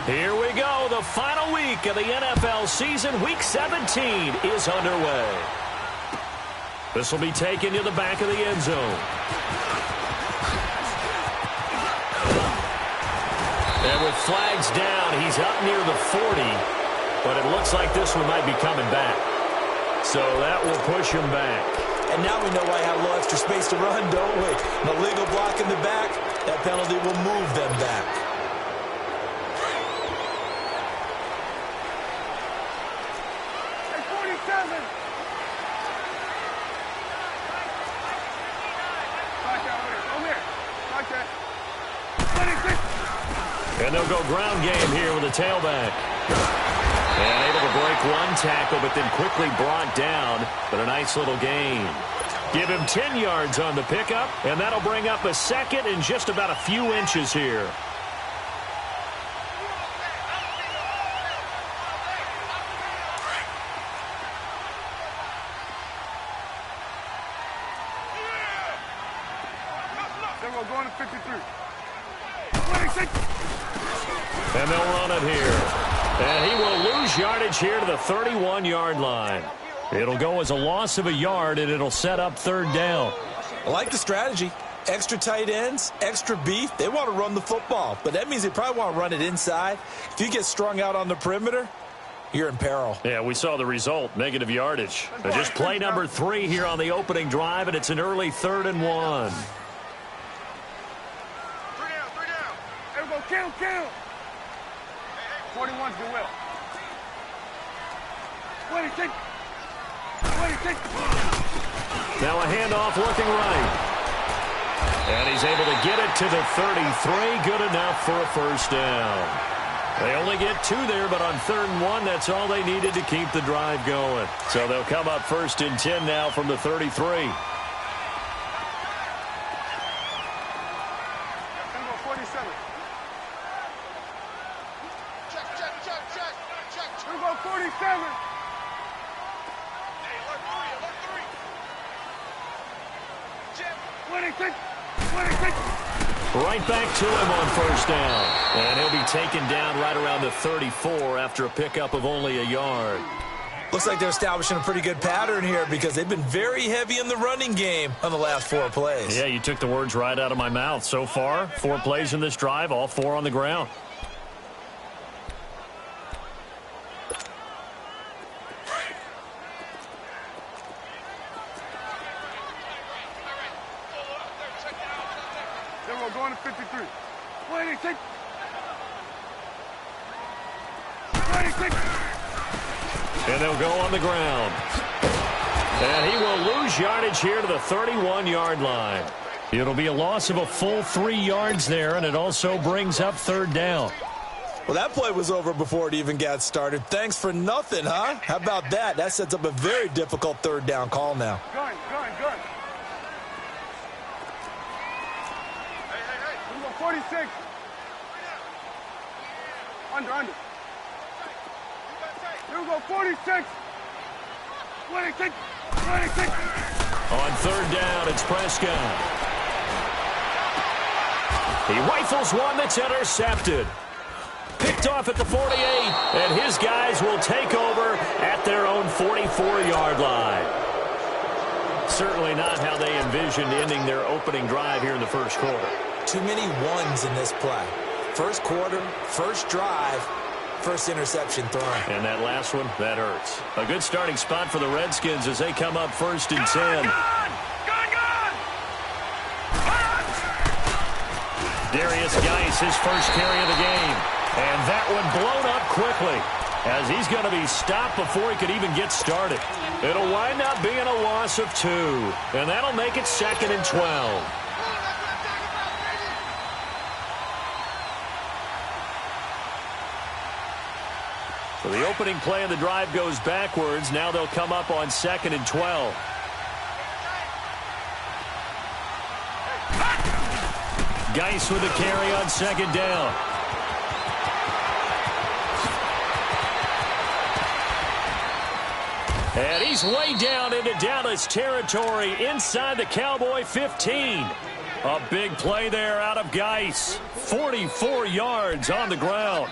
Here we go. The final week of the NFL season. Week 17 is underway. This will be taken to the back of the end zone. And with flags down, he's up near the 40. But it looks like this one might be coming back. So that will push him back. And now we know why I have a little extra space to run, don't we? An illegal block in the back. That penalty will move them back. And they'll go ground game here with a tailback. And able to break one tackle, but then quickly brought down. But a nice little gain. Give him 10 yards on the pickup, and that'll bring up a second in just about a few inches here. We're going to 53. And they'll run it here. And he will lose yardage here to the 31-yard line. It'll go as a loss of a yard, and it'll set up third down. I like the strategy. Extra tight ends, extra beef. They want to run the football, but that means they probably want to run it inside. If you get strung out on the perimeter, you're in peril. Yeah, we saw the result, negative yardage. Just play number 3 here on the opening drive, and it's an early 3rd and 1. Count. 41's the will. 26. Now a handoff looking right. And he's able to get it to the 33. Good enough for a first down. They only get 2 there, but on 3rd and 1, that's all they needed to keep the drive going. So they'll come up 1st and 10 now from the 33. Right back to him on first down. And he'll be taken down right around the 34 after a pickup of only a yard. Looks like they're establishing a pretty good pattern here because they've been very heavy in the running game on the last 4 plays. Yeah, you took the words right out of my mouth. So far, 4 plays in this drive, all 4 on the ground. We're going to 53. 26. And they'll go on the ground. And he will lose yardage here to the 31-yard line. It'll be a loss of a full 3 yards there, and it also brings up 3rd down. Well, that play was over before it even got started. Thanks for nothing, huh? How about that? That sets up a very difficult 3rd down call now. Gun. We go 46. Under. Here we go, 46. 26. On 3rd down, it's Prescott. He rifles one that's intercepted. Picked off at the 48, and his guys will take over at their own 44-yard line. Certainly not how they envisioned ending their opening drive here in the first quarter. Too many ones in this play. First quarter, first drive, first interception thrown. And that last one, that hurts. A good starting spot for the Redskins as they come up 1st and 10. Darius Geis, his first carry of the game. And that one blown up quickly as he's going to be stopped before he could even get started. It'll wind up being a loss of 2. And that'll make it 2nd and 12. So the opening play of the drive goes backwards. Now they'll come up on 2nd and 12. Geis with a carry on 2nd down. And he's way down into Dallas territory inside the Cowboy 15. A big play there out of Geis. 44 yards on the ground.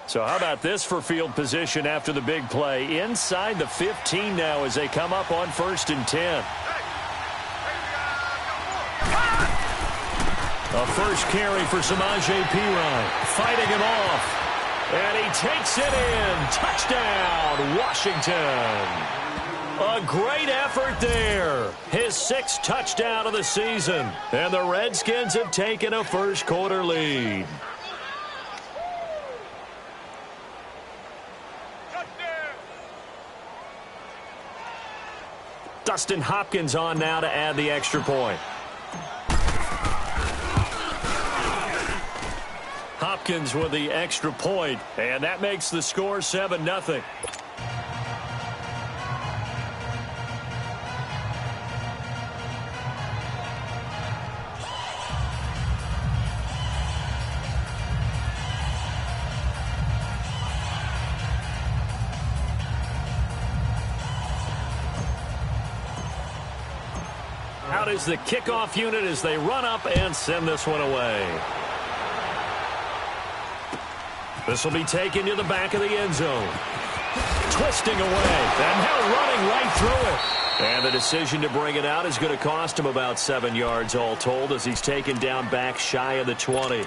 So how about this for field position after the big play? Inside the 15 now as they come up on 1st and 10. A first carry for Samaje Perine. Fighting him off. And he takes it in. Touchdown, Washington. A great effort there. His 6th touchdown of the season. And the Redskins have taken a first-quarter lead. Dustin Hopkins on now to add the extra point. Hopkins with the extra point, and that makes the score 7-0. Out is the kickoff unit as they run up and send this one away. This will be taken to the back of the end zone. Twisting away, and now running right through it. And the decision to bring it out is going to cost him about 7 yards all told as he's taken down back shy of the 20.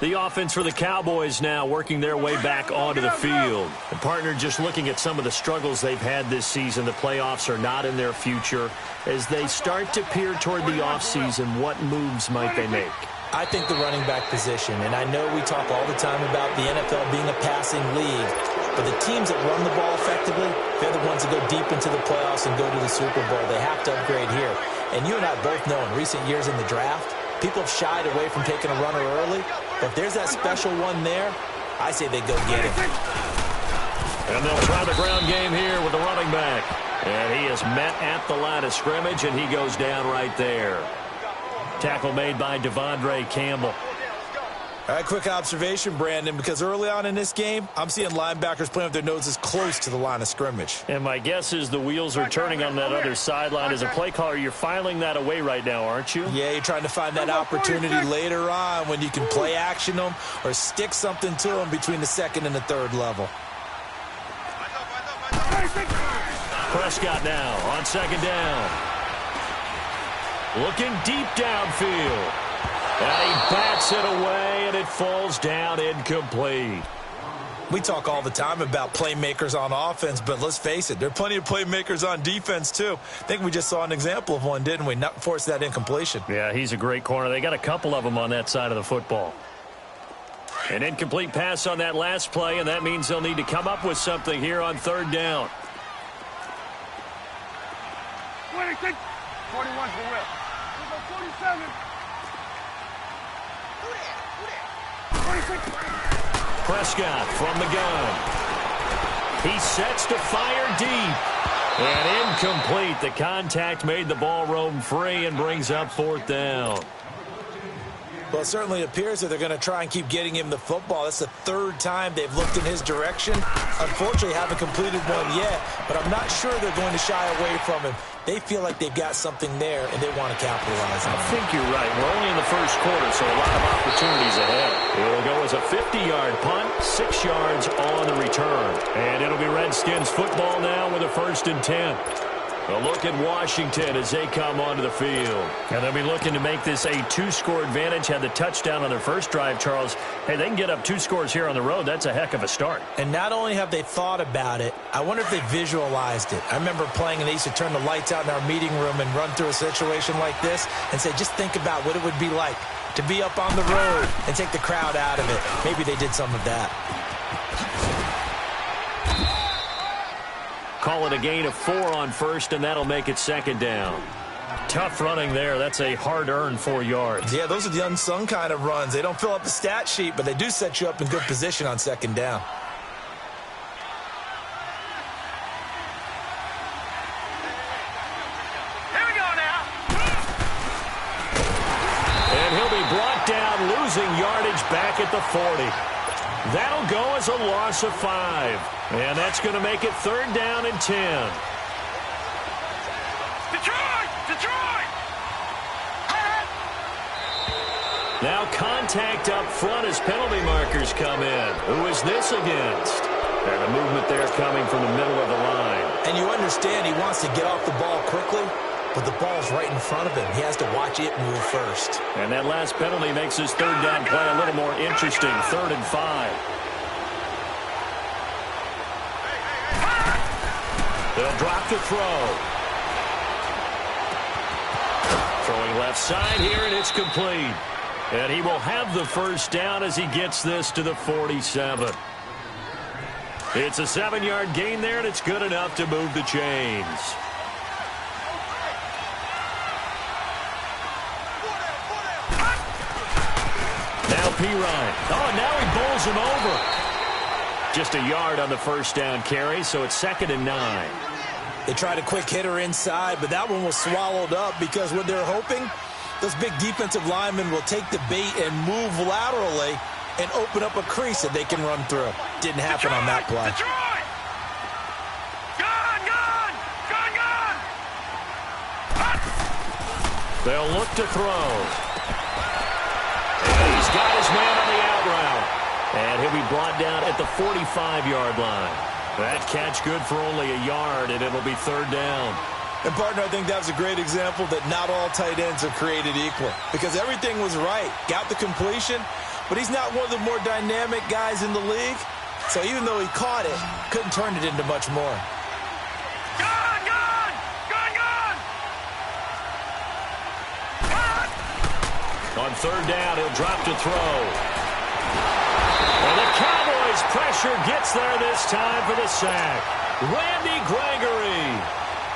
The offense for the Cowboys now working their way back onto the field. And partner, just looking at some of the struggles they've had this season, the playoffs are not in their future. As they start to peer toward the offseason, what moves might they make? I think the running back position, and I know we talk all the time about the NFL being a passing league, but the teams that run the ball effectively, they're the ones that go deep into the playoffs and go to the Super Bowl. They have to upgrade here. And you and I both know in recent years in the draft, people have shied away from taking a runner early. But if there's that special one there, I say they go get it. And they'll try the ground game here with the running back. And he is met at the line of scrimmage, and he goes down right there. Tackle made by Devondre Campbell. All right, quick observation, Brandon, because early on in this game, I'm seeing linebackers playing with their noses close to the line of scrimmage. And my guess is the wheels are turning on that other sideline. As a play caller, you're filing that away right now, aren't you? Yeah, you're trying to find that opportunity later on when you can play action them or stick something to them between the 2nd and the 3rd level. Prescott now on 2nd down. Looking deep downfield. And he bats it away, and it falls down incomplete. We talk all the time about playmakers on offense, but let's face it, there are plenty of playmakers on defense, too. I think we just saw an example of one, didn't we? Not force that incompletion. Yeah, he's a great corner. They got a couple of them on that side of the football. An incomplete pass on that last play, and that means they'll need to come up with something here on 3rd down. 26. 41's the whip. 47. Prescott from the gun. He sets to fire deep. And incomplete. The contact made the ball roam free and brings up 4th down. Well, it certainly appears that they're going to try and keep getting him the football. That's the 3rd time they've looked in his direction. Unfortunately, haven't completed one yet, but I'm not sure they're going to shy away from him. They feel like they've got something there, and they want to capitalize on it. I think you're right. We're only in the 1st quarter, so a lot of opportunities ahead. It'll go as a 50-yard punt, 6 yards on the return. And it'll be Redskins football now with a 1st and 10. A look at Washington as they come onto the field. And they'll be looking to make this a 2-score advantage. Had the touchdown on their first drive, Charles. Hey, they can get up 2 scores here on the road. That's a heck of a start. And not only have they thought about it, I wonder if they visualized it. I remember playing, and they used to turn the lights out in our meeting room and run through a situation like this and say, just think about what it would be like to be up on the road and take the crowd out of it. Maybe they did some of that. Call it a gain of 4 on 1st, and that'll make it 2nd down. Tough running there. That's a hard-earned 4 yards. Yeah, those are the unsung kind of runs. They don't fill up the stat sheet, but they do set you up in good position on 2nd down. Here we go now. And he'll be brought down, losing yardage back at the 40. That'll go as a loss of 5. And that's going to make it 3rd down and 10. Detroit! Detroit! Now contact up front as penalty markers come in. Who is this against? And the movement there coming from the middle of the line. And you understand he wants to get off the ball quickly, but the ball's right in front of him. He has to watch it move first. And that last penalty makes his third down play a little more interesting. 3rd and 5. They'll drop to throw. Throwing left side here, and it's complete. And he will have the first down as he gets this to the 47. It's a 7-yard gain there, and it's good enough to move the chains. Now P-Ryan. Oh, now he bowls him over. Just a yard on the first down carry, so it's 2nd and 9. They tried a quick hitter inside, but that one was swallowed up because what they're hoping, those big defensive linemen will take the bait and move laterally and open up a crease that they can run through. Didn't happen on that play. They'll look to throw. And he's got his man on the out route. And he'll be brought down at the 45-yard line. That catch good for only a yard, and it'll be 3rd down. And, partner, I think that was a great example that not all tight ends are created equal because everything was right. Got the completion, but he's not one of the more dynamic guys in the league. So even though he caught it, couldn't turn it into much more. On 3rd down, he'll drop to throw. And the Cowboys' pressure gets there this time for the sack. Randy Gregory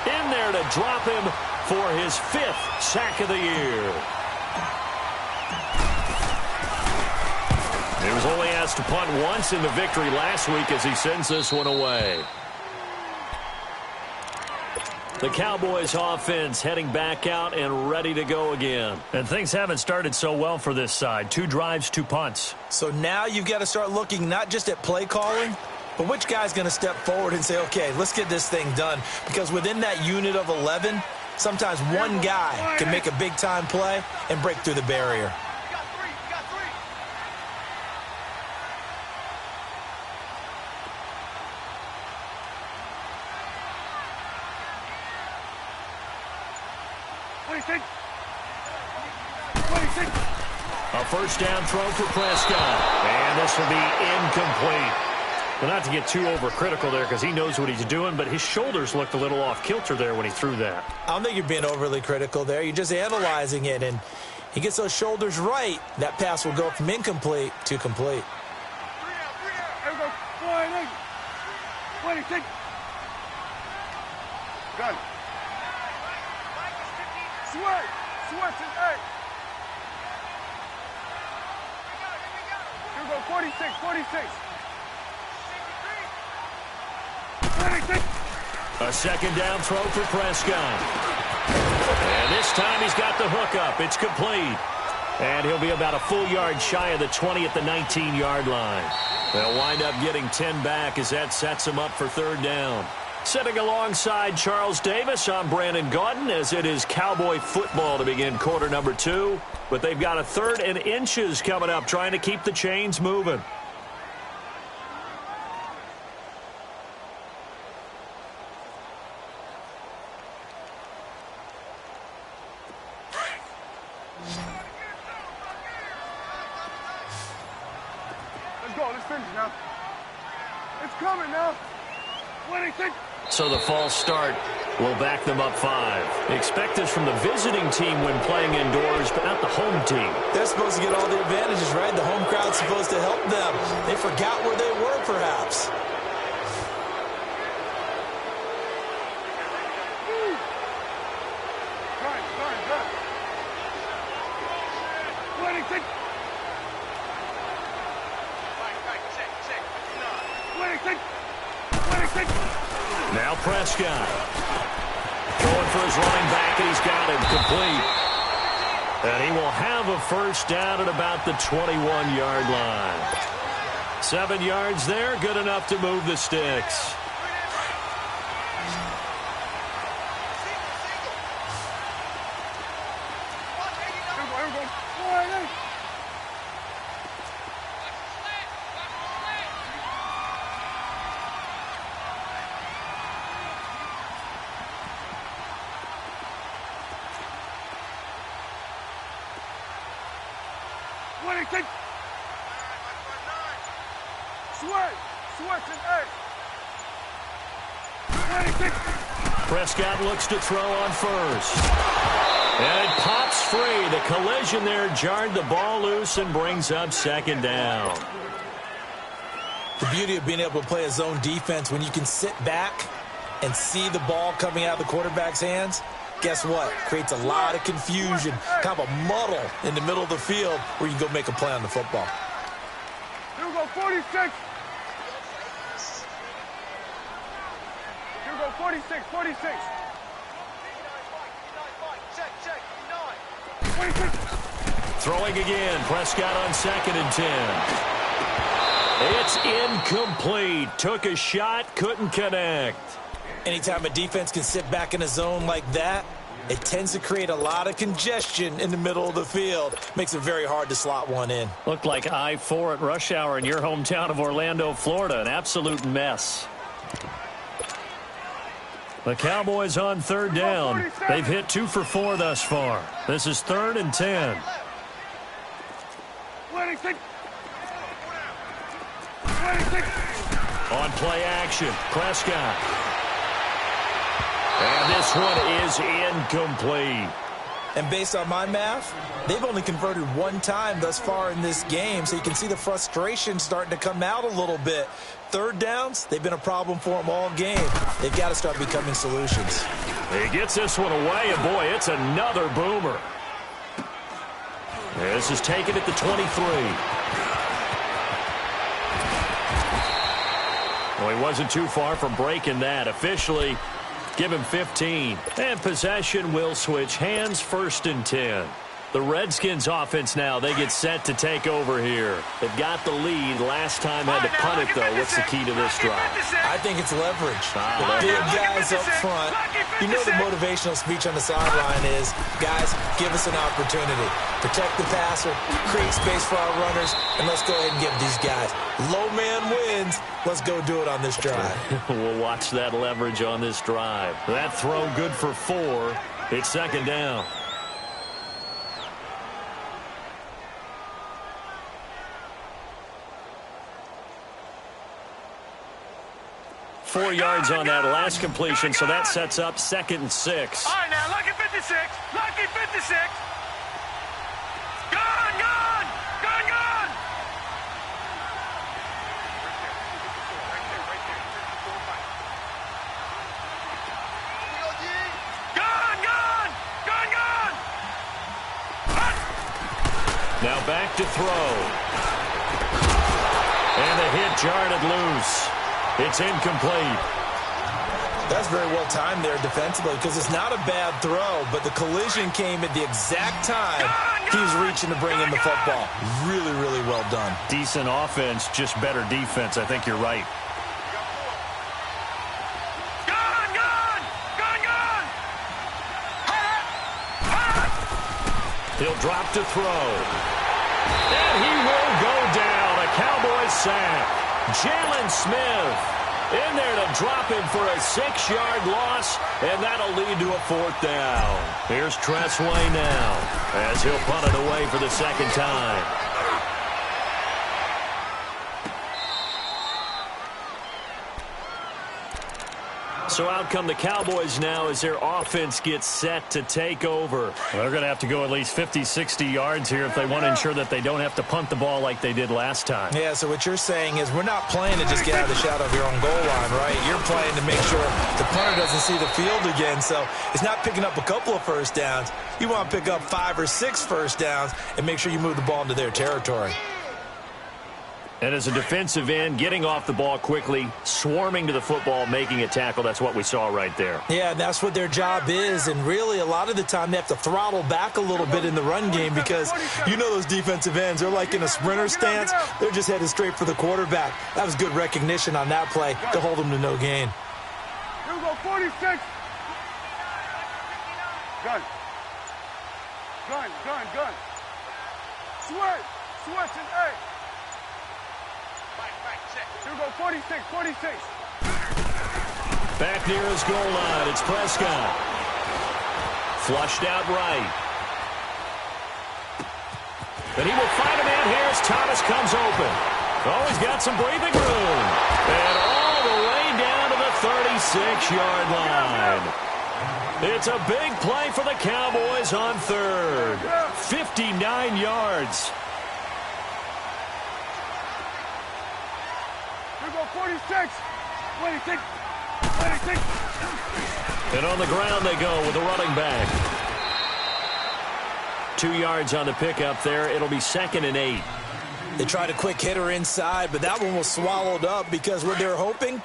in there to drop him for his 5th sack of the year. He was only asked to punt once in the victory last week as he sends this one away. The Cowboys offense heading back out and ready to go again. And things haven't started so well for this side. 2 drives, 2 punts. So now you've got to start looking not just at play calling, but which guy's going to step forward and say, okay, let's get this thing done. Because within that unit of 11, sometimes one guy can make a big-time play and break through the barrier. A first down throw for Prescott. And this will be incomplete. Well, not to get too overcritical there because he knows what he's doing, but his shoulders looked a little off kilter there when he threw that. I don't think you're being overly critical there. You're just analyzing it, and he gets those shoulders right. That pass will go from incomplete to complete. Gun. Sweat. Sweat and eight. Here we go, 46, 46. 46. A second down throw for Prescott. And this time he's got the hook up. It's complete. And he'll be about a full yard shy of the 20 at the 19-yard line. They'll wind up getting 10 back as that sets him up for 3rd down. Sitting alongside Charles Davis, I'm Brandon Gaudin as it is Cowboy football to begin quarter number 2. But they've got a 3rd and inches coming up, trying to keep the chains moving. Let's go, let's finish now. It's coming now. 26. So the false start will back them up 5. Expect this from the visiting team when playing indoors, but not the home team. They're supposed to get all the advantages, right? The home crowd's supposed to help them. They forgot where they were, perhaps. Now Prescott going for his running back, and he's got him complete. And he will have a first down at about the 21-yard line. 7 yards there, good enough to move the sticks. Switch and 8. 26. Prescott looks to throw on first. And it pops free. The collision there jarred the ball loose and brings up second down. The beauty of being able to play a zone defense when you can sit back and see the ball coming out of the quarterback's hands, guess what? Creates a lot of confusion, kind of a muddle in the middle of the field where you can go make a play on the football. Here we go, 46. Here we go, 46, 46. Check, 26. Throwing again. Prescott on 2nd and 10. It's incomplete. Took a shot, couldn't connect. Anytime a defense can sit back in a zone like that, it tends to create a lot of congestion in the middle of the field. Makes it very hard to slot one in. Looked like I-4 at rush hour in your hometown of Orlando, Florida. An absolute mess. The Cowboys on 3rd down. They've hit 2 for 4 thus far. This is 3rd and 10. 26. On play action, Prescott. And this one is incomplete. And based on my math, they've only converted 1 time thus far in this game, so you can see the frustration starting to come out a little bit. 3rd downs, they've been a problem for them all game. They've got to start becoming solutions. He gets this one away, and boy, it's another boomer. This is taken at the 23. Well, he wasn't too far from breaking that. Officially, give him 15. And possession will switch hands, 1st and 10. The Redskins offense now, they get set to take over here. They've got the lead. Last time had to punt it, though. What's the key to this drive? I think it's leverage. The big guys up front. You know the motivational speech on the sideline is, guys, give us an opportunity. Protect the passer, create space for our runners, and let's go ahead and give these guys. Low man wins. Let's go do it on this drive. We'll watch that leverage on this drive. That throw good for 4. It's 2nd down. Four yards on that last completion, so that sets up 2nd and 6. All right, now, lucky 56. Lucky 56. Gone, gone, gone, gone. Gone, gone, gone, gone. Now back to throw. And the hit jarred it loose. It's incomplete. That's very well timed there defensively because it's not a bad throw, but the collision came at the exact time he was reaching to bring in the football. Really, really well done. Decent offense, just better defense. I think you're right. Gone, gone, gone, gone. He'll drop to throw. And he will go down. A Cowboys sack. Jalen Smith in there to drop him for a 6-yard loss, and that'll lead to a 4th down. Here's Tressway now as he'll punt it away for the 2nd time. So out come the Cowboys now as their offense gets set to take over. They're going to have to go at least 50, 60 yards here if they want to ensure that they don't have to punt the ball like they did last time. Yeah, so what you're saying is we're not playing to just get out of the shadow of your own goal line, right? You're playing to make sure the punter doesn't see the field again. So it's not picking up a couple of 1st downs. You want to pick up 5 or 6 1st downs and make sure you move the ball into their territory. And as a defensive end, getting off the ball quickly, swarming to the football, making a tackle, that's what we saw right there. Yeah, and that's what their job is. And really, a lot of the time, they have to throttle back a little bit in the run game because you know those defensive ends, they're like in a sprinter stance. They're just headed straight for the quarterback. That was good recognition on that play to hold them to no gain. Here we go, 46. Gun. Gun, gun, gun. Switch. Switch and 8. Here we go, 46, 46. Back near his goal line, it's Prescott. Flushed out right. And he will find a man here as Thomas comes open. Oh, he's got some breathing room. And all the way down to the 36-yard line. It's a big play for the Cowboys on third. 59 yards. Here go 46. 26. 26. And on the ground they go with the running back. 2 yards on the pickup there. It'll be 2nd and 8. They tried a quick hitter inside, but that one was swallowed up because what they're hoping,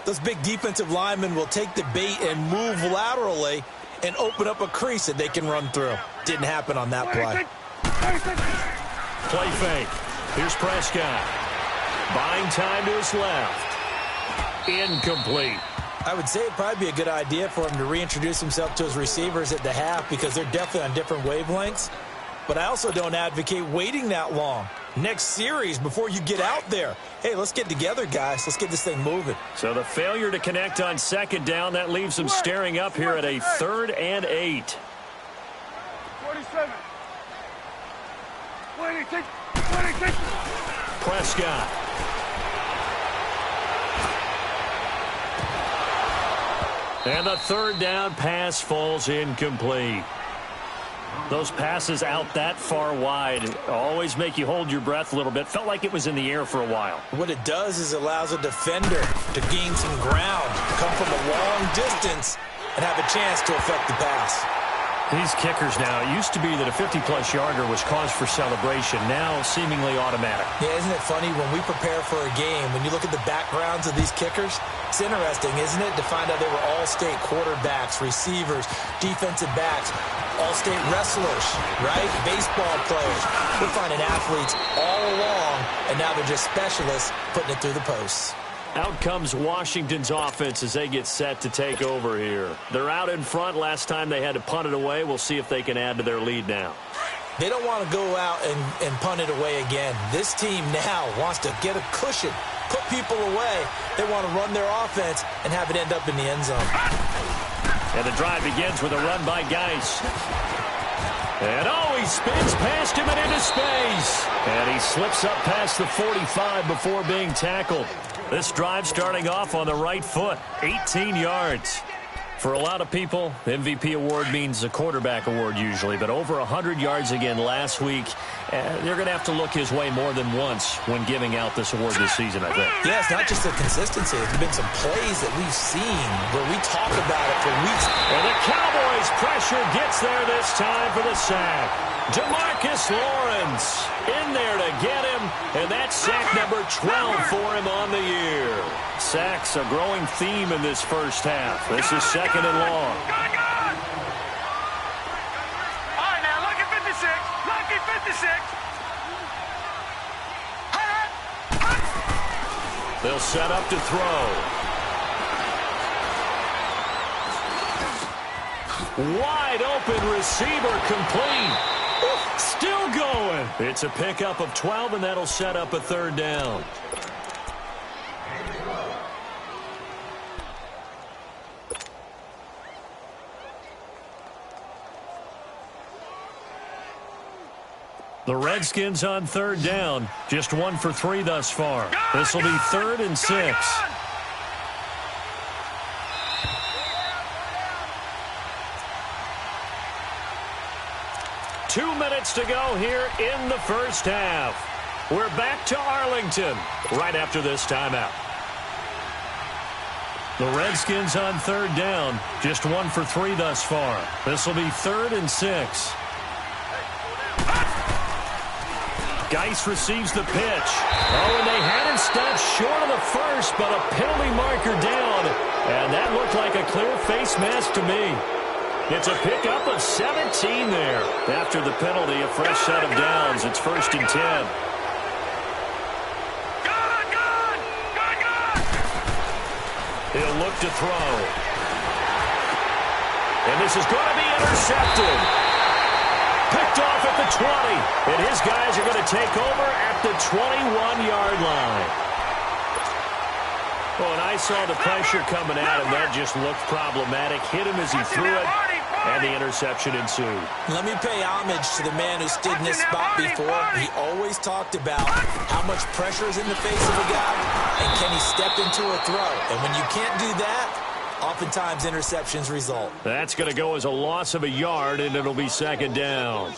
those big defensive linemen will take the bait and move laterally and open up a crease that they can run through. Didn't happen on that play. Play fake. Here's Prescott. Buying time to his left. Incomplete. I would say it'd probably be a good idea for him to reintroduce himself to his receivers at the half because they're definitely on different wavelengths. But I also don't advocate waiting that long. Next series before you get out there. Hey, let's get together, guys. Let's get this thing moving. So the failure to connect on 2nd down, that leaves them staring up here at a 3rd and 8. 47. 26. 26. Prescott. And the 3rd down pass falls incomplete. Those passes out that far wide always make you hold your breath a little bit. Felt like it was in the air for a while. What it does is it allows a defender to gain some ground, come from a long distance, and have a chance to affect the pass. These kickers now, it used to be that a 50-plus yarder was cause for celebration. Now seemingly automatic. Yeah, isn't it funny when we prepare for a game, when you look at the backgrounds of these kickers, it's interesting, isn't it, to find out they were all-state quarterbacks, receivers, defensive backs, all-state wrestlers, right? Baseball players. We're finding athletes all along, and now they're just specialists putting it through the posts. Out comes Washington's offense as they get set to take over here. They're out in front. Last time they had to punt it away. We'll see if they can add to their lead now. They don't want to go out and punt it away again. This team now wants to get a cushion, put people away. They want to run their offense and have it end up in the end zone. And the drive begins with a run by Geis. And he spins past him and into space. And he slips up past the 45 before being tackled. This drive starting off on the right foot, 18 yards. For a lot of people, MVP award means a quarterback award usually, but over 100 yards again last week. They're going to have to look his way more than once when giving out this award this season, I think. Yeah, it's not just the consistency. There's been some plays that we've seen where we talk about it for weeks. And the Cowboys' pressure gets there this time for the sack. DeMarcus Lawrence in there to get him, and that's sack number 12 for him on the year. Sacks a growing theme in this first half. This is 2nd and long. All right, now, lucky 56. Lucky 56. They'll set up to throw. Wide open receiver complete. Still going. It's a pickup of 12, and that'll set up a 3rd down. The Redskins on 3rd down. Just 1 for 3 thus far. This will be 3rd and 6. 2 minutes to go here in the first half. We're back to Arlington right after this timeout. The Redskins on 3rd down. Just 1 for 3 thus far. This will be 3rd and 6. Geis receives the pitch. And they had him stopped short of the first, but a penalty marker down. And that looked like a clear face mask to me. It's a pickup of 17 there. After the penalty, a fresh set of downs. It's 1st and 10. He'll look to throw. And this is going to be intercepted. Picked off at the 20. And his guys are going to take over at the 21-yard line. Well, and I saw the pressure coming at him. That just looked problematic. Hit him as he threw it. and the interception ensued. Let me pay homage to the man who stood in this spot before. He always talked about how much pressure is in the face of a guy, and can he step into a throw. And when you can't do that, oftentimes interceptions result. That's going to go as a loss of a yard, and it'll be second down.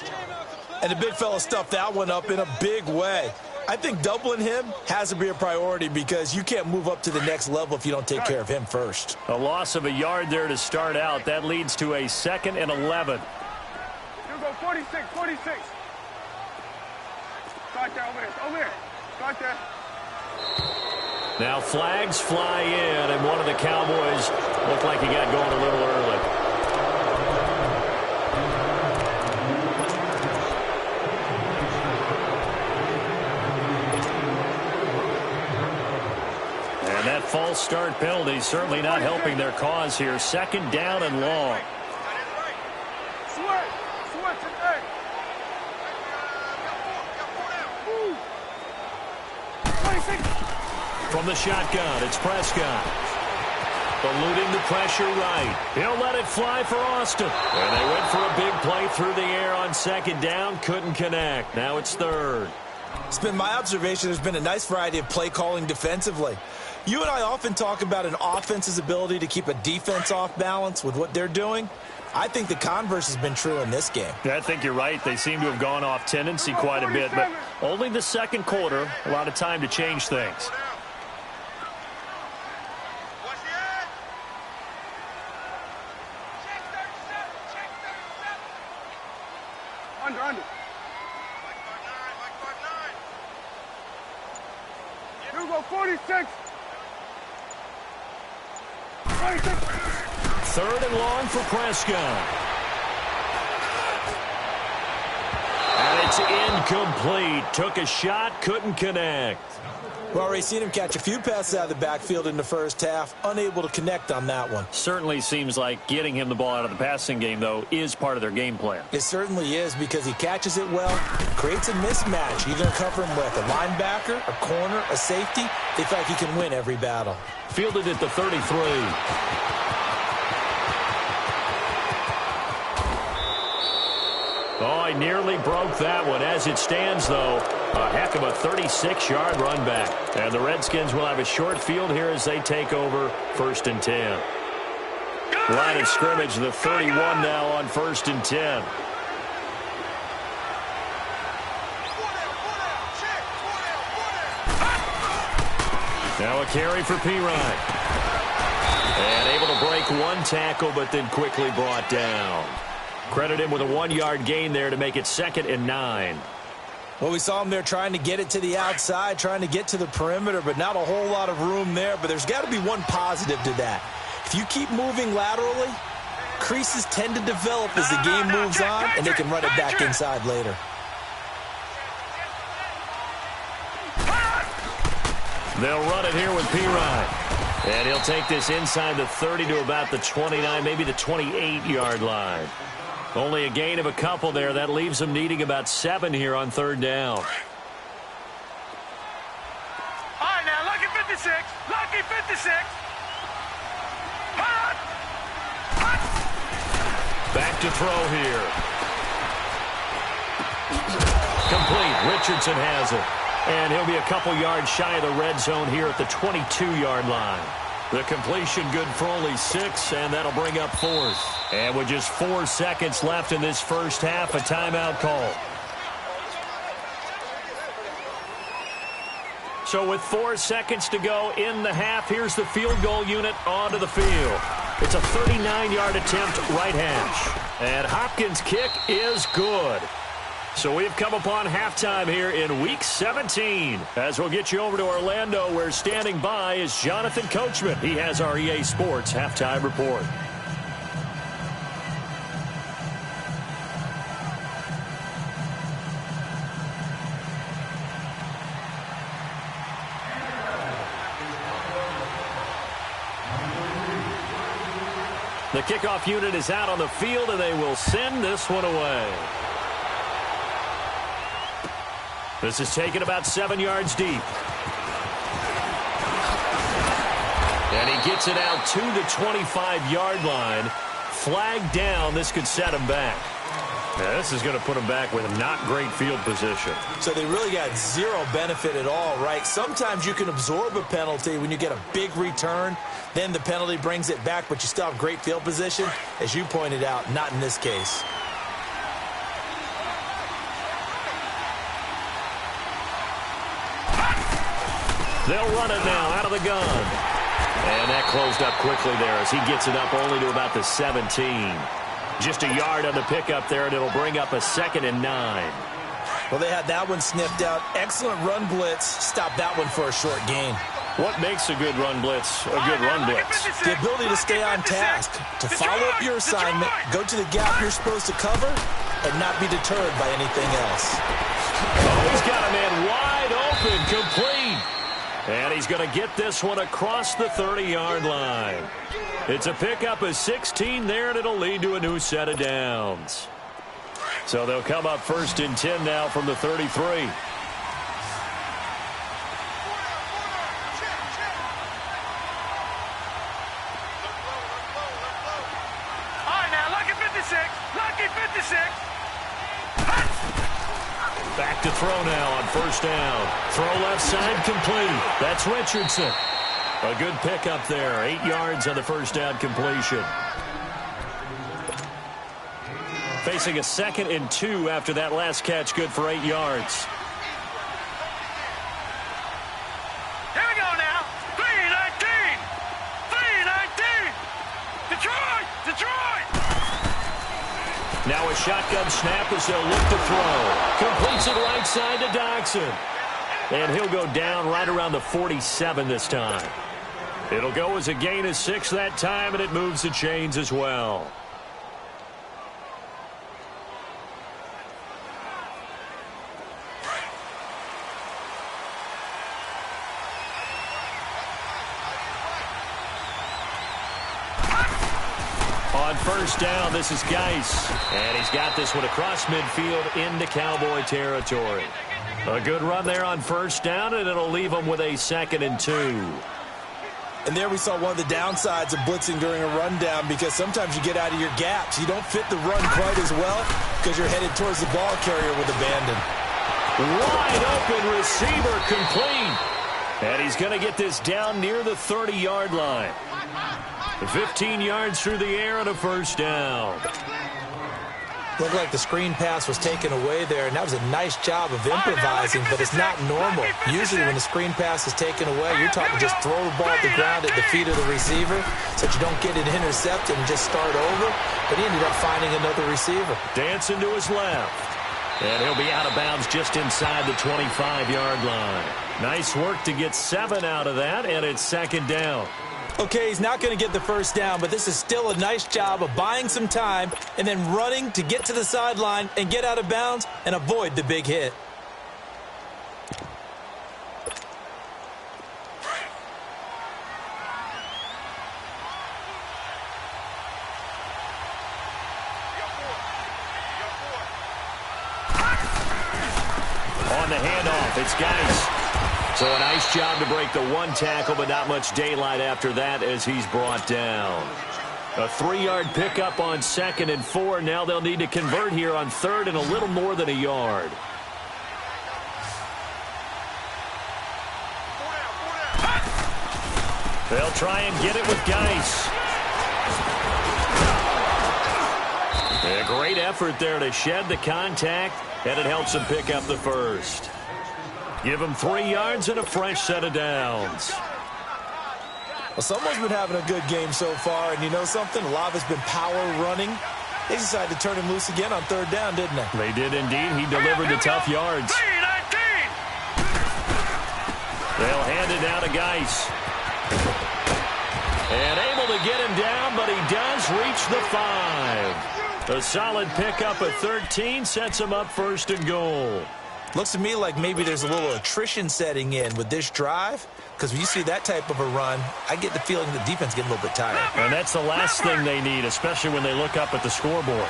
And the big fella stuffed that one up in a big way. I think doubling him has to be a priority because you can't move up to the next level if you don't take care of him first. A loss of a yard there to start out. That leads to a 2nd and 11. You go 46, 46. Start there, over there. Start there. Now flags fly in, and one of the Cowboys looked like he got going a little early. And that false start penalty certainly not helping their cause here. 2nd down and long. Switch today. From the shotgun, it's Prescott. Eluding the pressure right. He'll let it fly for Austin. And they went for a big play through the air on 2nd down. Couldn't connect. Now it's 3rd. It's been my observation there's been a nice variety of play calling defensively. You and I often talk about an offense's ability to keep a defense off balance with what they're doing. I think the converse has been true in this game. I think you're right. They seem to have gone off tendency quite a bit, but only the 2nd quarter, a lot of time to change things. Under. You go 46. 46. 3rd and long for Prescott. And it's incomplete. Took a shot, couldn't connect. We've already seen him catch a few passes out of the backfield in the first half, unable to connect on that one. Certainly seems like getting him the ball out of the passing game, though, is part of their game plan. It certainly is because he catches it well, creates a mismatch. You're going to cover him with a linebacker, a corner, a safety. They feel like he can win every battle. Fielded at the 33. Oh, he nearly broke that one. As it stands, though, a heck of a 36-yard run back. And the Redskins will have a short field here as they take over 1st and 10. Line of scrimmage, the 31 now on 1st and 10. Now a carry for P-Ryan. And able to break one tackle, but then quickly brought down. Credit him with a 1-yard gain there to make it 2nd and 9. Well, we saw him there trying to get it to the outside, trying to get to the perimeter, but not a whole lot of room there. But there's got to be one positive to that. If you keep moving laterally, creases tend to develop as the game moves on, and they can run it back inside later. They'll run it here with P-Ryan. And he'll take this inside the 30 to about the 29, maybe the 28-yard line. Only a gain of a couple there. That leaves them needing about 7 here on 3rd down. All right, now, lucky 56. Lucky 56. Back to throw here. Complete. Richardson has it. And he'll be a couple yards shy of the red zone here at the 22-yard line. The completion good for only 6, and that'll bring up 4th. And with just 4 seconds left in this first half, a timeout call. So with 4 seconds to go in the half, here's the field goal unit onto the field. It's a 39-yard attempt right hash. And Hopkins' kick is good. So we've come upon halftime here in Week 17. As we'll get you over to Orlando, where standing by is Jonathan Coachman. He has our EA Sports halftime report. The kickoff unit is out on the field, and they will send this one away. This is taken about 7 yards deep. And he gets it out to the 25-yard line Flag down. This could set him back. Now, this is going to put him back with not great field position. So they really got zero benefit at all, right? Sometimes you can absorb a penalty when you get a big return. Then the penalty brings it back, but you still have great field position. As you pointed out, not in this case. They'll run it now out of the gun. And that closed up quickly there as he gets it up only to about the 17. Just a yard on the pickup there, and it'll bring up a 2nd and 9. Well, they had that one sniffed out. Excellent run blitz. Stop that one for a short gain. What makes a good run blitz a good run blitz? The ability to stay on task, to follow up your assignment, go to the gap you're supposed to cover, and not be deterred by anything else. Oh, he's got a man wide open, complete. And he's going to get this one across the 30-yard line. It's a pickup of 16 there, and it'll lead to a new set of downs. So they'll come up 1st and 10 now from the 33. Back to throw now on 1st down. Throw left side complete. That's Richardson. A good pickup there. 8 yards on the 1st down completion. Facing a 2nd and 2 after that last catch. Good for 8 yards. Here we go now. 3-19. 3-19. Detroit. Detroit. Now a shotgun snap as they'll look to throw. Completes it right side to Doxson. And he'll go down right around the 47 this time. It'll go as a gain of 6 that time, and it moves the chains as well. On 1st down, this is Geis. And he's got this one across midfield into Cowboy territory. A good run there on 1st down, and it'll leave him with a 2nd and 2. And there we saw one of the downsides of blitzing during a rundown, because sometimes you get out of your gaps. You don't fit the run quite as well because you're headed towards the ball carrier with abandon. Wide open receiver complete. And he's going to get this down near the 30-yard line. 15 yards through the air and a 1st down. Looked like the screen pass was taken away there, and that was a nice job of improvising, but it's not normal. Usually when the screen pass is taken away, you're taught to just throw the ball at the ground at the feet of the receiver so that you don't get it intercepted and just start over. But he ended up finding another receiver. Dancing to his left. And he'll be out of bounds just inside the 25-yard line. Nice work to get 7 out of that, and it's 2nd down. Okay, he's not going to get the 1st down, but this is still a nice job of buying some time and then running to get to the sideline and get out of bounds and avoid the big hit. On the handoff, it's Geis. So a nice job to break the 1 tackle, but not much daylight after that as he's brought down. A 3-yard pickup on 2nd and 4. Now they'll need to convert here on 3rd and a little more than a yard. They'll try and get it with Geis. A great effort there to shed the contact, and it helps him pick up the 1st. Give him 3 yards and a fresh set of downs. Well, someone's been having a good game so far, and you know something? A lot of it's been power running. They decided to turn him loose again on 3rd down, didn't they? They did indeed. He delivered the tough yards. 3-19. They'll hand it down to Geis. And able to get him down, but he does reach the 5. A solid pickup at 13 sets him up 1st and goal. Looks to me like maybe there's a little attrition setting in with this drive, because when you see that type of a run, I get the feeling the defense getting a little bit tired. And that's the last thing they need, especially when they look up at the scoreboard.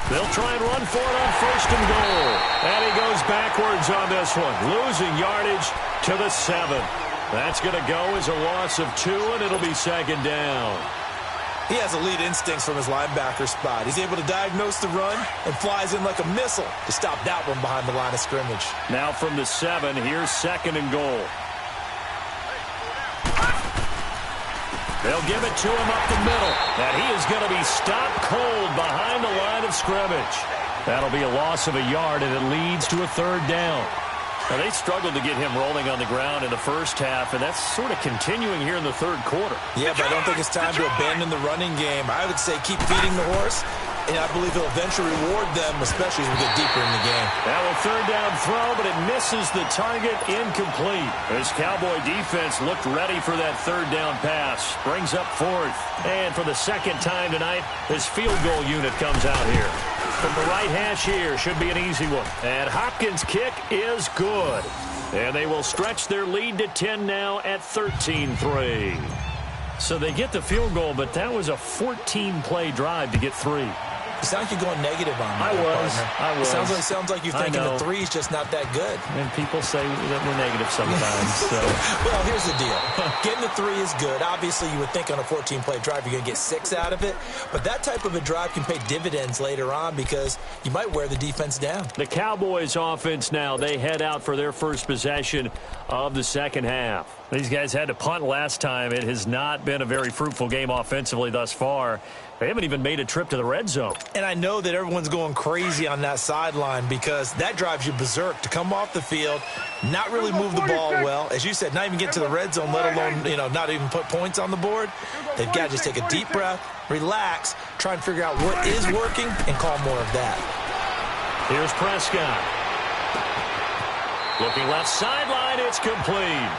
They'll try and run for it on 1st and goal. And he goes backwards on this one, losing yardage to the 7. That's going to go as a loss of 2, and it'll be second down. He has elite instincts from his linebacker spot. He's able to diagnose the run and flies in like a missile to stop that one behind the line of scrimmage. Now from the 7, here's second and goal. They'll give it to him up the middle, and he is going to be stopped cold behind the line of scrimmage. That'll be a loss of a yard, and it leads to a third down. Now, they struggled to get him rolling on the ground in the first half, and that's sort of continuing here in the third quarter. Yeah, but I don't think it's time to abandon the running game. I would say keep feeding the horse, and I believe he'll eventually reward them, especially as we get deeper in the game. Now a third down throw, but it misses the target, incomplete. This Cowboy defense looked ready for that third down pass. Brings up fourth. And for the second time tonight, this field goal unit comes out here. From the right hash here, should be an easy one. And Hopkins' kick is good. And they will stretch their lead to 10 now at 13-3. So they get the field goal, but that was a 14-play drive to get 3. You sound like you're going negative on me. I was. It sounds like you're thinking the 3's just not that good. And people say that we're negative sometimes. So. Well, here's the deal. Getting the 3 is good. Obviously, you would think on a 14-play drive you're going to get 6 out of it. But that type of a drive can pay dividends later on because you might wear the defense down. The Cowboys offense now, they head out for their first possession of the second half. These guys had to punt last time. It has not been a very fruitful game offensively thus far. They haven't even made a trip to the red zone. And I know that everyone's going crazy on that sideline because that drives you berserk to come off the field, not really move the ball well. As you said, not even get to the red zone, let alone, not even put points on the board. They've got to just take a deep breath, relax, try and figure out what is working, and call more of that. Here's Prescott. Looking left sideline, it's complete.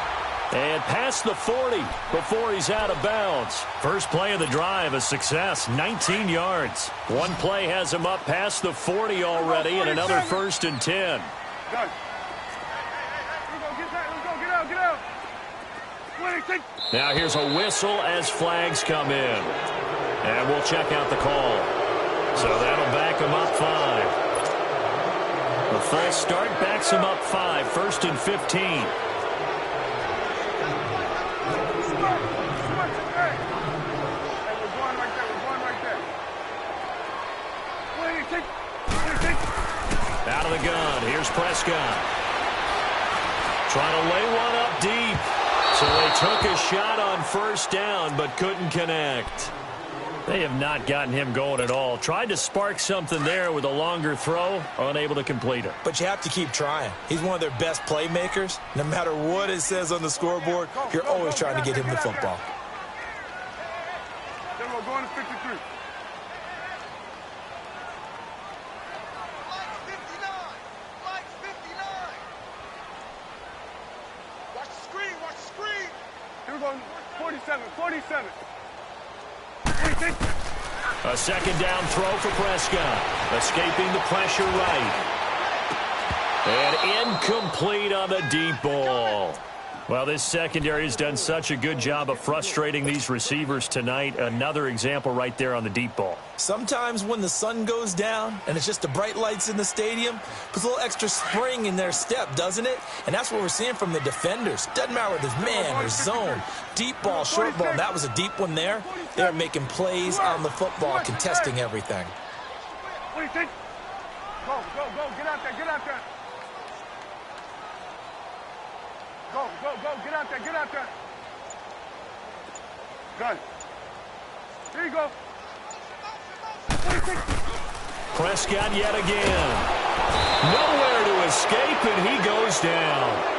And past the 40 before he's out of bounds. First play of the drive, a success, 19 yards. One play has him up past the 40 already, and another 1st and 10. Done. Get out. Now here's a whistle as flags come in. And we'll check out the call. So that'll back him up 5. The false start backs him up 5, 1st and 15. Out of the gun, here's Prescott. Trying to lay one up deep. So they took a shot on first down, but couldn't connect. They have not gotten him going at all. Tried to spark something there with a longer throw, unable to complete it. But you have to keep trying. He's one of their best playmakers. No matter what it says on the scoreboard, you're always trying to get him the football. Then we're going to 53. Here we go, 47. A second down throw for Prescott. Escaping the pressure right. And incomplete on the deep ball. Well, this secondary has done such a good job of frustrating these receivers tonight. Another example right there on the deep ball. Sometimes when the sun goes down and it's just the bright lights in the stadium, puts a little extra spring in their step, doesn't it? And that's what we're seeing from the defenders. Doesn't matter whether it's man or zone, deep ball, short ball. That was a deep one there. They're making plays on the football, contesting everything. What do you think? Go. Get out there. Go. Get out there. Done. Here you go. Prescott yet again. Nowhere to escape, and he goes down.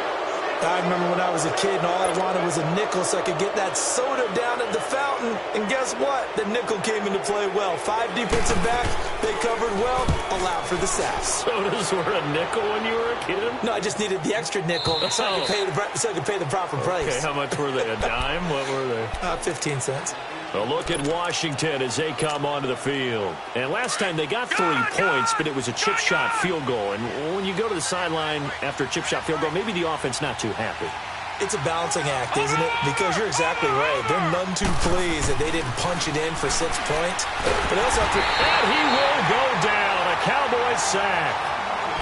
I remember when I was a kid and all I wanted was a nickel so I could get that soda down at the fountain. And guess what? The nickel came into play well. 5 defensive backs, they covered well, allowed for the sacks. Sodas were a nickel when you were a kid? No, I just needed the extra nickel so I could pay the proper price. Okay, how much were they? A dime? What were they? 15 cents. A look at Washington as they come onto the field. And last time they got 3 points, but it was a chip shot field goal. And when you go to the sideline after a chip shot field goal, maybe the offense not too happy. It's a balancing act, isn't it? Because you're exactly right. They're none too pleased that they didn't punch it in for 6 points. But also have to... And he will go down. A Cowboys sack.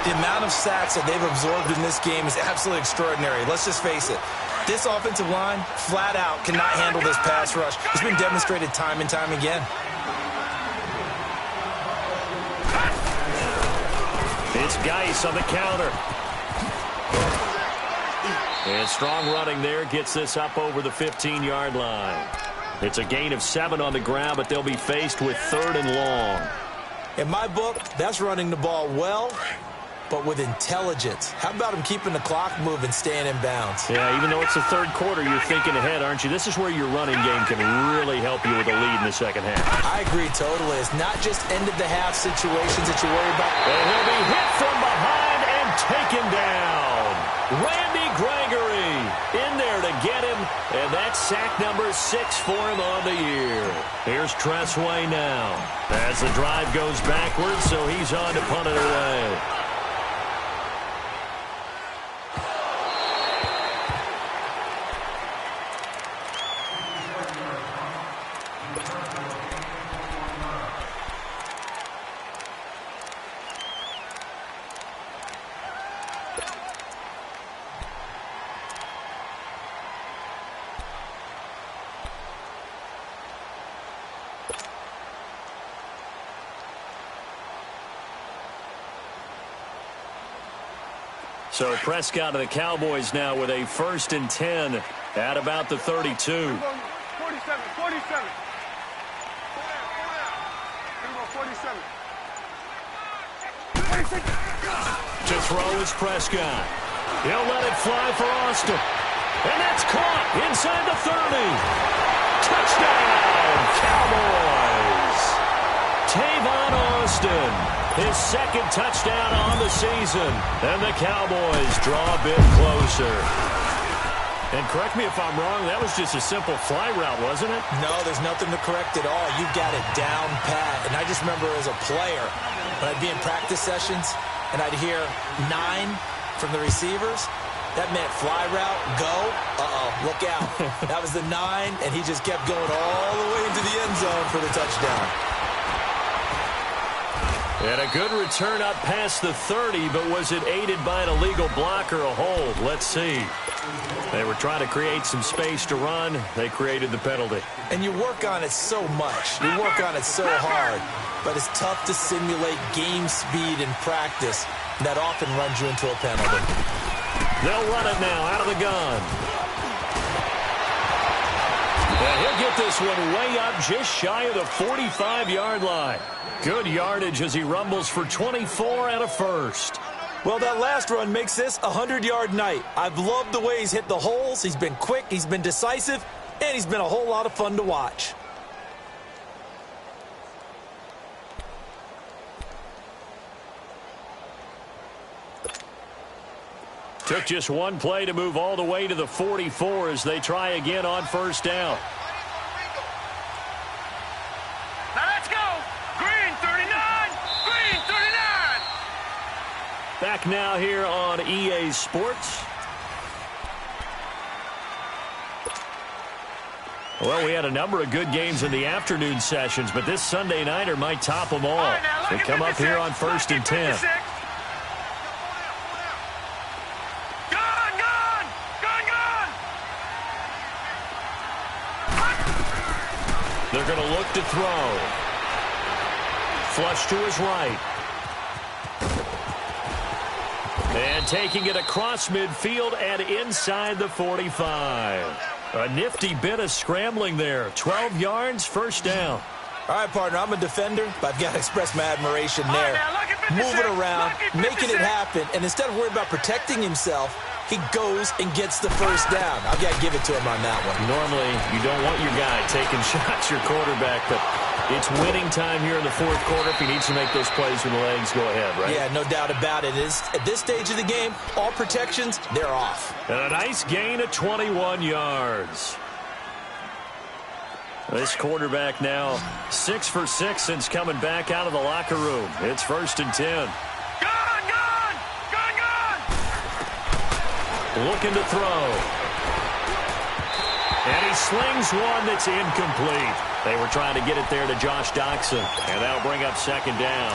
The amount of sacks that they've absorbed in this game is absolutely extraordinary. Let's just face it. This offensive line, flat out, cannot handle this pass rush. It's been demonstrated time and time again. It's Geis on the counter. And strong running there gets this up over the 15-yard line. It's a gain of 7 on the ground, but they'll be faced with 3rd and long. In my book, that's running the ball well, but with intelligence. How about him keeping the clock moving, staying in bounds? Yeah, even though it's the 3rd quarter, you're thinking ahead, aren't you? This is where your running game can really help you with a lead in the second half. I agree totally. It's not just end-of-the-half situations that you worry about. And he'll be hit from behind and taken down. Randy Gregory in there to get him, and that's sack number 6 for him on the year. Here's Tressway now as the drive goes backwards, so he's on to punt it away. So Prescott and the Cowboys now with a 1st and 10 at about the 32. 47, 47. 47. To throw is Prescott. He'll let it fly for Austin. And that's caught inside the 30. Touchdown, Cowboys. Tavon Austin. His 2nd touchdown on the season. And the Cowboys draw a bit closer. And correct me if I'm wrong, that was just a simple fly route, wasn't it? No, there's nothing to correct at all. You've got it down pat. And I just remember as a player, when I'd be in practice sessions and I'd hear 9 from the receivers, that meant fly route, go, look out. That was the 9, and he just kept going all the way into the end zone for the touchdown. And a good return up past the 30, but was it aided by an illegal block or a hold? Let's see. They were trying to create some space to run. They created the penalty. And you work on it so much. You work on it so hard. But it's tough to simulate game speed in practice. That often runs you into a penalty. They'll run it now out of the gun. And he'll get this one way up just shy of the 45-yard line. Good yardage as he rumbles for 24 and a 1st. Well, that last run makes this a 100-yard night. I've loved the way he's hit the holes. He's been quick, he's been decisive, and he's been a whole lot of fun to watch. Took just one play to move all the way to the 44 as they try again on 1st down. Now let's go. Green 39. Green 39. Back now here on EA Sports. Well, we had a number of good games in the afternoon sessions, but this Sunday nighter might top them all. They come up here on 1st and 10. They're going to look to throw. Flush to his right. And taking it across midfield and inside the 45. A nifty bit of scrambling there. 12 yards, 1st down. All right, partner, I'm a defender, but I've got to express my admiration there. Moving around, making it happen, and instead of worrying about protecting himself, he goes and gets the 1st down. I've got to give it to him on that one. Normally, you don't want your guy taking shots, your quarterback, but it's winning time here in the 4th quarter. If he needs to make those plays with the legs, go ahead, right? Yeah, no doubt about it. At this stage of the game, all protections, they're off. And a nice gain of 21 yards. This quarterback now 6 for 6 since coming back out of the locker room. It's 1st and 10. Looking to throw. And he slings one that's incomplete. They were trying to get it there to Josh Doxson. And that'll bring up 2nd down.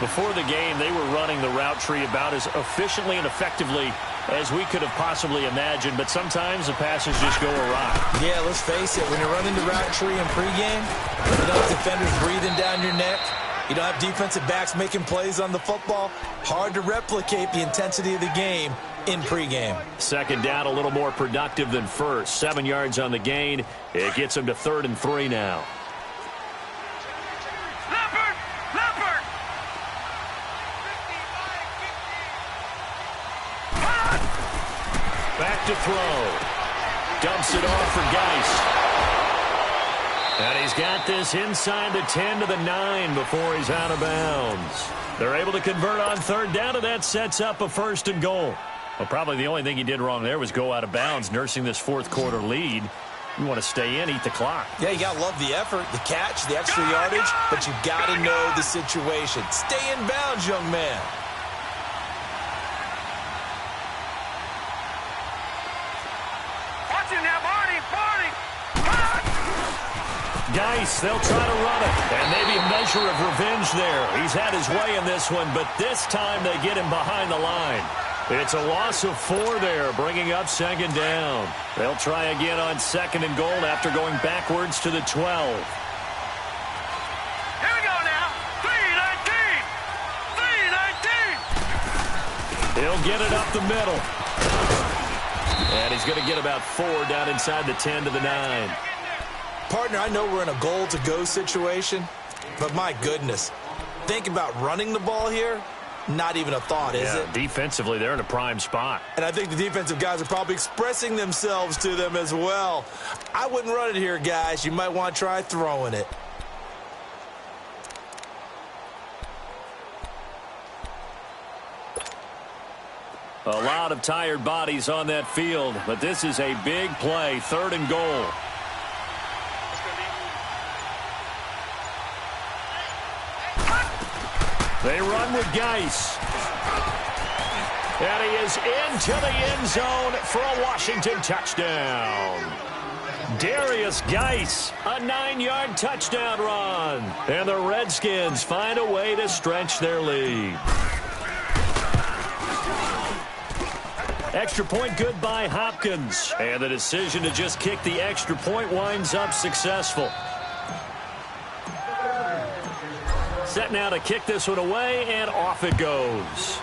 Before the game, they were running the route tree about as efficiently and effectively as we could have possibly imagined, but sometimes the passes just go awry. Yeah, let's face it, when you're running the route tree in pregame, you don't have defenders breathing down your neck, you don't have defensive backs making plays on the football, hard to replicate the intensity of the game in pregame. Second down, a little more productive than first. 7 yards on the gain. It gets them to 3rd and 3 now. Back to throw. Dumps it off for Geis. And he's got this inside the 10 to the 9 before he's out of bounds. They're able to convert on 3rd down, and that sets up a 1st and goal. Well, probably the only thing he did wrong there was go out of bounds, nursing this 4th quarter lead. You want to stay in, eat the clock. Yeah, you got to love the effort, the catch, the extra yardage, but you got to know the situation. Stay in bounds, young man. Geis, they'll try to run it. And maybe a measure of revenge there. He's had his way in this one, but this time they get him behind the line. It's a loss of 4 there, bringing up 2nd down. They'll try again on 2nd and goal after going backwards to the 12. Here we go now. 3-19. 3-19. He'll get it up the middle. And he's going to get about 4 down inside the 10 to the 9. Partner, I know we're in a goal-to-go situation, but my goodness, think about running the ball here. Not even a thought, is it? Defensively, they're in a prime spot. And I think the defensive guys are probably expressing themselves to them as well. I wouldn't run it here, guys. You might want to try throwing it. A lot of tired bodies on that field, but this is a big play, 3rd and goal. They run with Geis. And he is into the end zone for a Washington touchdown. Darius Geis, a 9-yard touchdown run. And the Redskins find a way to stretch their lead. Extra point good by Hopkins. And the decision to just kick the extra point winds up successful. Set now to kick this one away, and off it goes.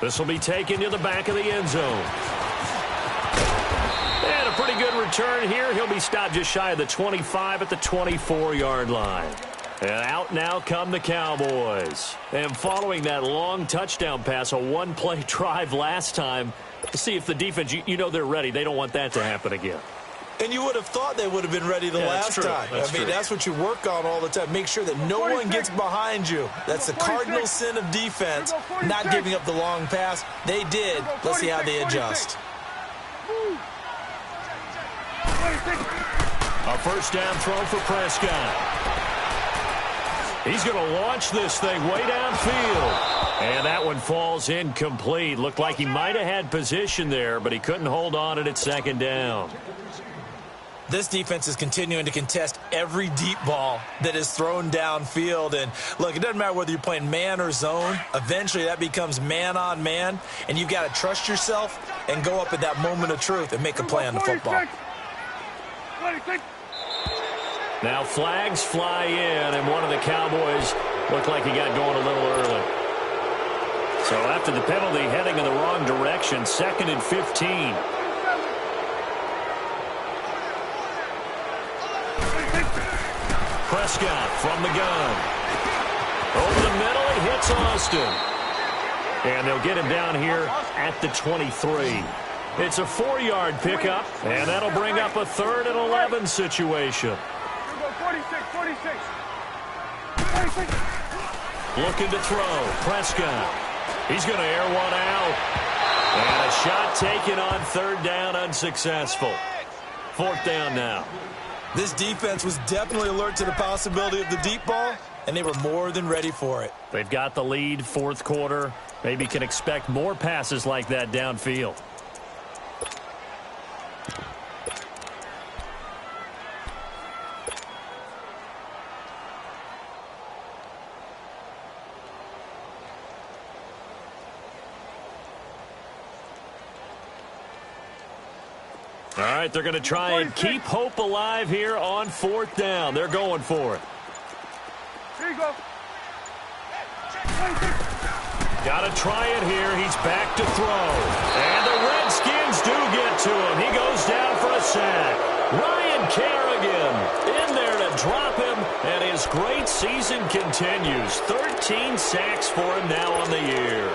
This will be taken to the back of the end zone. And a pretty good return here. He'll be stopped just shy of the 25 at the 24-yard line. And out now come the Cowboys. And following that long touchdown pass, a one-play drive last time, to see if the defense, you know they're ready. They don't want that to happen again. And you would have thought they would have been ready the last time. I mean, that's what you work on all the time. Make sure that no one gets behind you. That's the cardinal sin of defense, not giving up the long pass. They did. Let's see how they adjust. A 1st down throw for Prescott. He's going to launch this thing way downfield. And that one falls incomplete. Looked like he might have had position there, but he couldn't hold on it at 2nd down. This defense is continuing to contest every deep ball that is thrown downfield. And, look, it doesn't matter whether you're playing man or zone. Eventually, that becomes man-on-man, and you've got to trust yourself and go up at that moment of truth and make a play on the football. Now flags fly in, and one of the Cowboys looked like he got going a little early. So after the penalty, heading in the wrong direction, 2nd and 15. Prescott from the gun. Over the middle, he hits Austin. And they'll get him down here at the 23. It's a 4-yard pickup, and that'll bring up a 3rd and 11 situation. 46. Looking to throw. Prescott. He's going to air one out. And a shot taken on 3rd down, unsuccessful. 4th down now. This defense was definitely alert to the possibility of the deep ball, and they were more than ready for it. They've got the lead, 4th quarter. Maybe can expect more passes like that downfield. All right, they're going to try and keep hope alive here on 4th down. They're going for it. Here you go. Got to try it here. He's back to throw. And the Redskins do get to him. He goes down for a sack. Ryan Kerrigan in there to drop him, and his great season continues. 13 sacks for him now on the year.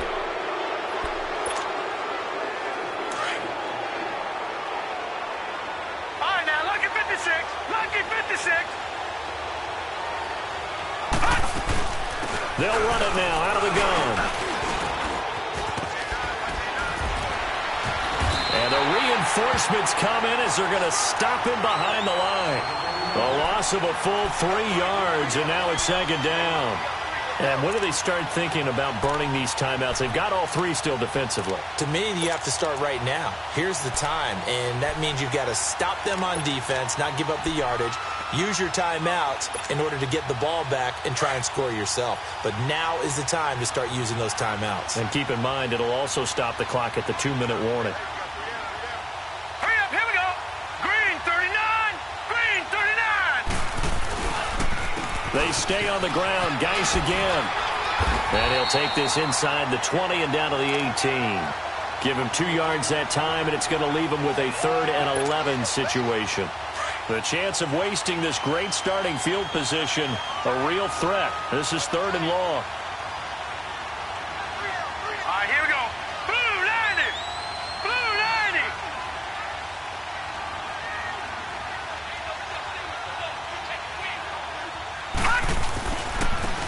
All right, now, lucky 56. Lucky 56. They'll run it now out of the gun. And the reinforcements come in as they're going to stop him behind the line. A loss of a full 3 yards, and now it's 2nd down. And when do they start thinking about burning these timeouts? They've got all 3 still defensively. To me, you have to start right now. Here's the time, and that means you've got to stop them on defense, not give up the yardage, use your timeouts in order to get the ball back and try and score yourself. But now is the time to start using those timeouts. And keep in mind, it'll also stop the clock at the 2-minute warning. Hurry up, here we go. Green 39. Green 39. They stay on the ground. Geis again. And he'll take this inside the 20 and down to the 18. Give him 2 yards that time, and it's going to leave him with a 3rd and 11 situation. The chance of wasting this great starting field position, a real threat. This is 3rd and long. All right, here we go. Blue 90. Blue 90.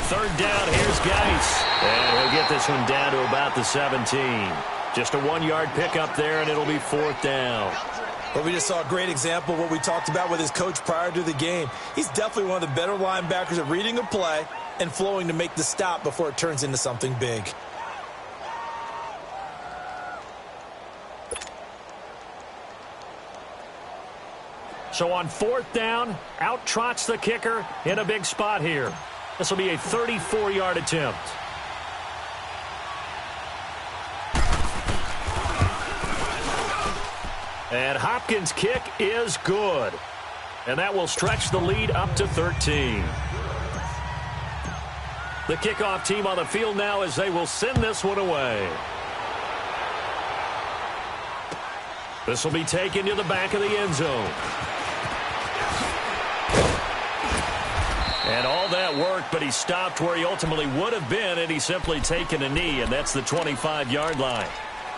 3rd down, here's Geis. And he'll get this one down to about the 17. Just a 1-yard pickup there, and it'll be 4th down. But we just saw a great example of what we talked about with his coach prior to the game. He's definitely one of the better linebackers at reading a play and flowing to make the stop before it turns into something big. So on 4th down, out trots the kicker in a big spot here. This will be a 34-yard attempt. And Hopkins' kick is good. And that will stretch the lead up to 13. The kickoff team on the field now as they will send this one away. This will be taken to the back of the end zone. And all that worked, but he stopped where he ultimately would have been, and he's simply taken a knee, and that's the 25-yard line.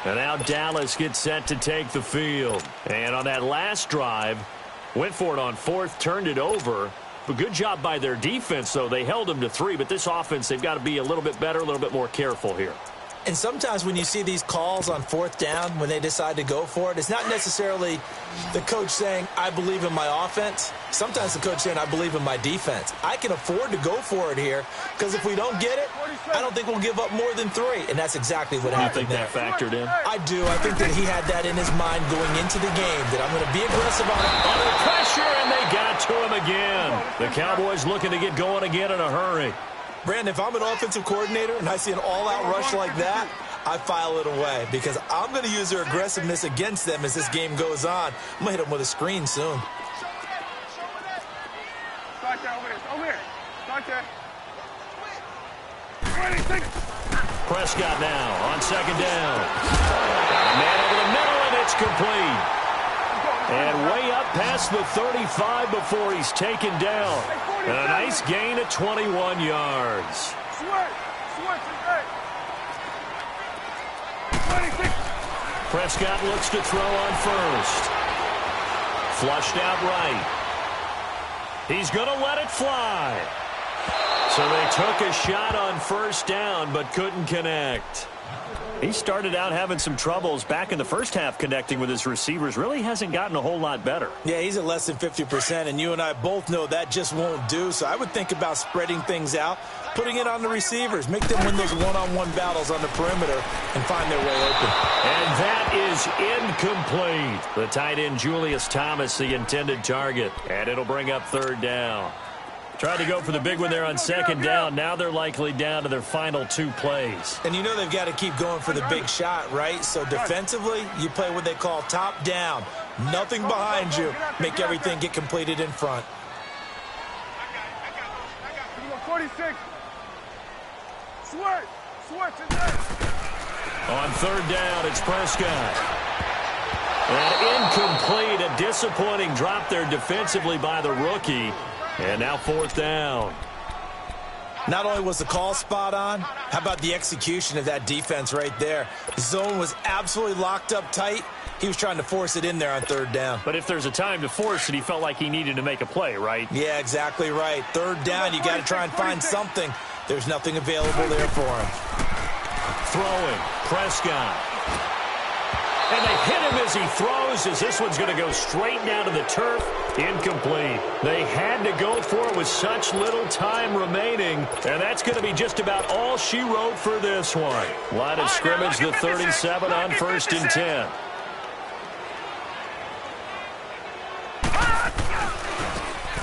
And now Dallas gets set to take the field. And on that last drive, went for it on 4th, turned it over. But good job by their defense, though. They held them to 3, but this offense, they've got to be a little bit better, a little bit more careful here. And sometimes when you see these calls on 4th down, when they decide to go for it, it's not necessarily the coach saying, I believe in my offense. Sometimes the coach saying, I believe in my defense. I can afford to go for it here because if we don't get it, I don't think we'll give up more than 3. And that's exactly what happened there. You think that factored in? I do. I think that he had that in his mind going into the game, that I'm going to be aggressive on it. Under pressure, and they got to him again. The Cowboys looking to get going again in a hurry. Brandon, if I'm an offensive coordinator and I see an all-out rush like that, I file it away because I'm going to use their aggressiveness against them as this game goes on. I'm going to hit them with a screen soon. Start there, over here. Start there. Prescott now on 2nd down. Man over the middle, and it's complete. And way up past the 35 before he's taken down. And a nice gain of 21 yards. Prescott looks to throw on 1st. Flushed out right. He's going to let it fly. So they took a shot on 1st down, but couldn't connect. He started out having some troubles back in the first half connecting with his receivers. Really hasn't gotten a whole lot better. Yeah, he's at less than 50%, and you and I both know that just won't do. So I would think about spreading things out, putting it on the receivers, make them win those one-on-one battles on the perimeter and find their way open. And that is incomplete. The tight end Julius Thomas, the intended target. And it'll bring up 3rd down. Tried to go for the big one there on 2nd down. Now they're likely down to their final 2 plays. And you know they've got to keep going for the big shot, right? So defensively, you play what they call top down. Nothing behind you. Make everything get completed in front. 46. Switch it there. On third down, it's Prescott. And incomplete, a disappointing drop there defensively by the rookie. And now fourth down. Not only was the call spot on, how about the execution of that defense right there? The zone was absolutely locked up tight. He was trying to force it in there on third down. But if there's a time to force it, he felt like he needed to make a play, right? Yeah, exactly right. Third down, you got to try and find something. There's nothing available there for him. Throwing, Prescott. And they hit him as he throws, as this one's going to go straight down to the turf. Incomplete. They had to go for it with such little time remaining, and that's going to be just about all she wrote for this one. Line of scrimmage, the 37 on 1st and 10.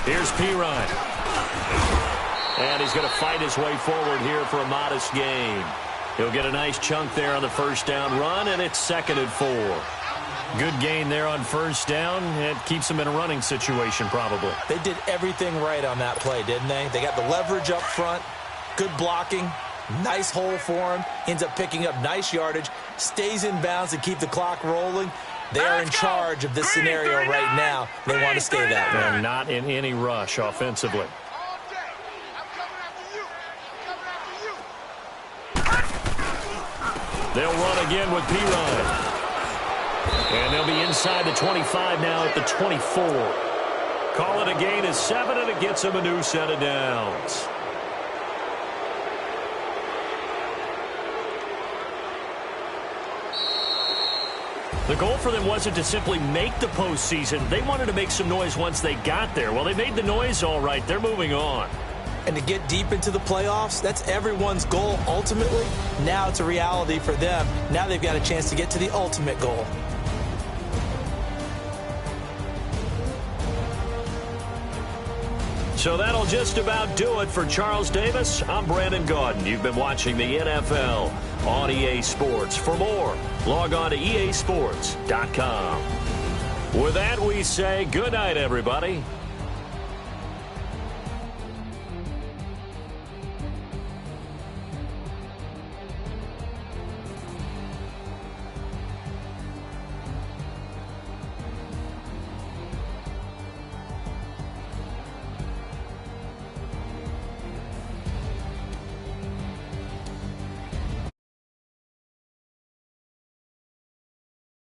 Here's Pirine. And he's going to fight his way forward here for a modest gain. He'll get a nice chunk there on the first down run, and it's 2nd and 4. Good gain there on first down. It keeps them in a running situation, probably. They did everything right on that play, didn't they? They got the leverage up front, good blocking, nice hole for him, ends up picking up nice yardage, stays in bounds to keep the clock rolling. They are in charge of this scenario right now. They want to stay that way. And not in any rush offensively. They'll run again with Pirine. And they'll be inside the 25 now at the 24. Call it a gain of 7, and it gets them a new set of downs. The goal for them wasn't to simply make the postseason. They wanted to make some noise once they got there. Well, they made the noise all right. They're moving on. And to get deep into the playoffs, that's everyone's goal ultimately. Now it's a reality for them. Now they've got a chance to get to the ultimate goal. So that'll just about do it for Charles Davis. I'm Brandon Gaudin. You've been watching the NFL on EA Sports. For more, log on to easports.com. With that, we say good night, everybody.